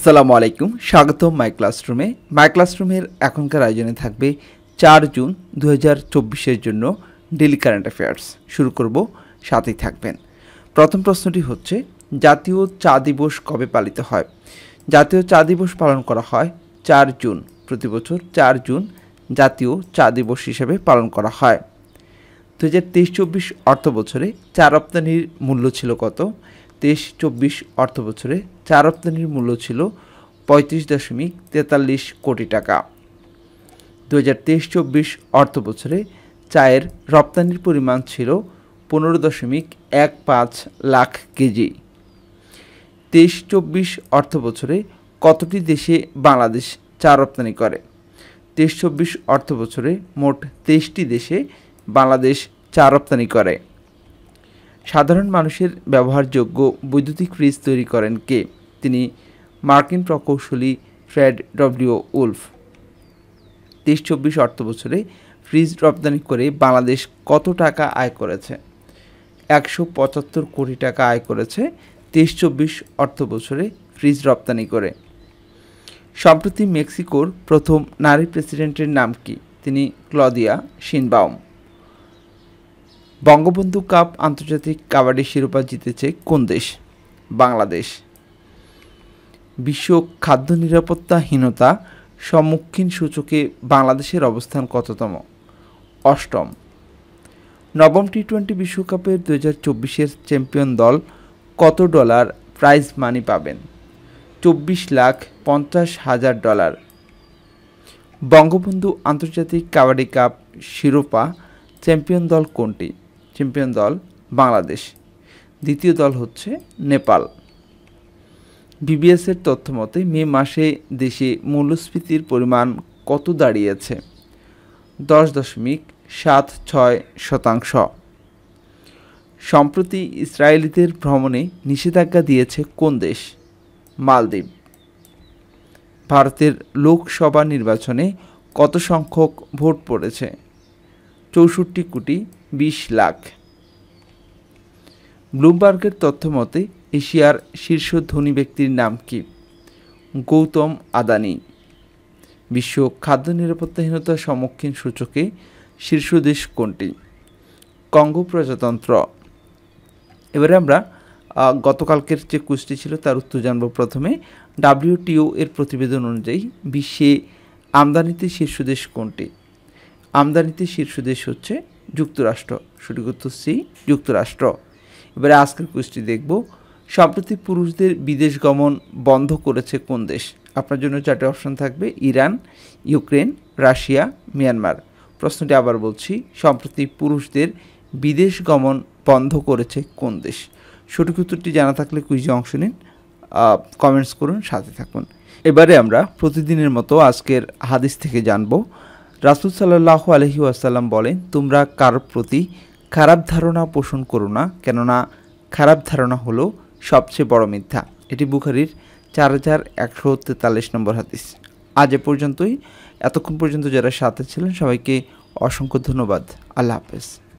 আসসালামু আলাইকুম, স্বাগতম মাই ক্লাসরুমে। মাই ক্লাসরুমের এখনকার আয়োজনে থাকবে 4 জুন 2024-এর জন্য ডেইলি কারেন্ট অ্যাফেয়ার্স। শুরু করব, সাথেই থাকবেন। প্রথম প্রশ্নটি হচ্ছে, জাতীয় চা দিবস কবে পালিত হয়? জাতীয় চা দিবস পালন করা হয় 4 জুন। প্রতি বছর 4 জুন জাতীয় চা দিবস হিসেবে পালন করা হয়। 2023-24 অর্থ বছরে চা রপ্তানির মূল্য ছিল কত? 23-24 অর্থ বছরে চা রপ্তানির মূল্য ছিল 35.43 কোটি টাকা। 2023-24 অর্থ বছরে চায়ের রপ্তানির পরিমাণ ছিল 15.15 লাখ কেজি। 23-24 অর্থ বছরে কতটি দেশে বাংলাদেশ চা রপ্তানি করে? 23-24 অর্থ বছরে মোট 23টি দেশে বাংলাদেশ চা রপ্তানি করে। সাধারণ মানুষের ব্যবহারযোগ্য বৈদ্যুতিক ফ্রিজ তৈরি করেন কে? তিনি মার্কিন প্রকৌশলী ফ্রেড ডব্লিউ উলফ। 23-24 অর্থ বছরে ফ্রিজ রপ্তানি করে বাংলাদেশ কত টাকা আয় করেছে? 175 কোটি টাকা আয় করেছে 23-24 অর্থ বছরে ফ্রিজ রপ্তানি করে। সম্প্রতি মেক্সিকোর প্রথম নারী প্রেসিডেন্টের নাম কি? তিনি ক্লদিয়া শিনবাউম। বঙ্গবন্ধু কাপ আন্তর্জাতিক কাবাডি শিরোপা জিতেছে কোন দেশ? বাংলাদেশ। বিশ্ব খাদ্য নিরাপত্তাহীনতা সম্মুখীন সূচকে বাংলাদেশের অবস্থান কততম? অষ্টম। নবম টি-20 বিশ্বকাপের 2024-এর চ্যাম্পিয়ন দল কত ডলার প্রাইজ মানি পাবেন? 24,50,000 ডলার। বঙ্গবন্ধু আন্তর্জাতিক কাবাডি কাপ শিরোপা চ্যাম্পিয়ন দল কোনটি? চ্যাম্পিয়ন দল বাংলাদেশ। দ্বিতীয় দল হচ্ছে নেপাল। বিবিএসের তথ্য মতে মে মাসে দেশে মূল্যস্ফীতির পরিমাণ কত দাঁড়িয়েছে? 10.76%। সম্প্রতি ইসরায়েলিদের ভ্রমণে নিষেধাজ্ঞা দিয়েছে কোন দেশ? মালদ্বীপ। ভারতের লোকসভা নির্বাচনে কত সংখ্যক ভোট পড়েছে? 64,20,00,000। ব্লুমবার্গের তথ্য মতে এশিয়ার শীর্ষ ধনী ব্যক্তির নাম কি? গৌতম আদানি। বিশ্ব খাদ্য নিরাপত্তাহীনতার সম্মুখীন সূচকে শীর্ষ দেশ কোনটি? কঙ্গো প্রজাতন্ত্র। এবারে আমরা গতকালকের যে কুইজটি ছিল তার উত্তর জানব। প্রথমে WTO এর প্রতিবেদন অনুযায়ী বিশ্বে আমদানিতে শীর্ষ দেশ কোনটি? আমদানিতে শীর্ষ দেশ হচ্ছে যুক্তরাষ্ট্র। সঠিক উত্তর সি, যুক্তরাষ্ট্র। এবারে আজকের কুইজটি দেখব। সম্প্রতি পুরুষদের বিদেশ গমন বন্ধ করেছে কোন দেশ? আপনার জন্য 4টি অপশন থাকবে: ইরান, ইউক্রেন, রাশিয়া, মিয়ানমার। প্রশ্নটি আবার বলছি, সম্প্রতি পুরুষদের বিদেশ গমন বন্ধ করেছে কোন দেশ? সঠিক উত্তরটি জানা থাকলে কুইজে অংশ নিন, কমেন্টস করুন, সাথে থাকুন। এবারে আমরা প্রতিদিনের মতো আজকের হাদিস থেকে জানব। রাসূল সাল্লাল্লাহু আলাইহি ওয়াসাল্লাম বলেন, তোমরা কারোর প্রতি খারাপ ধারণা পোষণ করো না, কেননা খারাপ ধারণা হলো সবচেয়ে বড় মিথ্যা। এটি বুখারীর 4143 নম্বর হাদিস। আজ এ পর্যন্তই। এতক্ষণ পর্যন্ত যারা সাথে ছিলেন সবাইকে অসংখ্য ধন্যবাদ। আল্লাহ হাফেজ।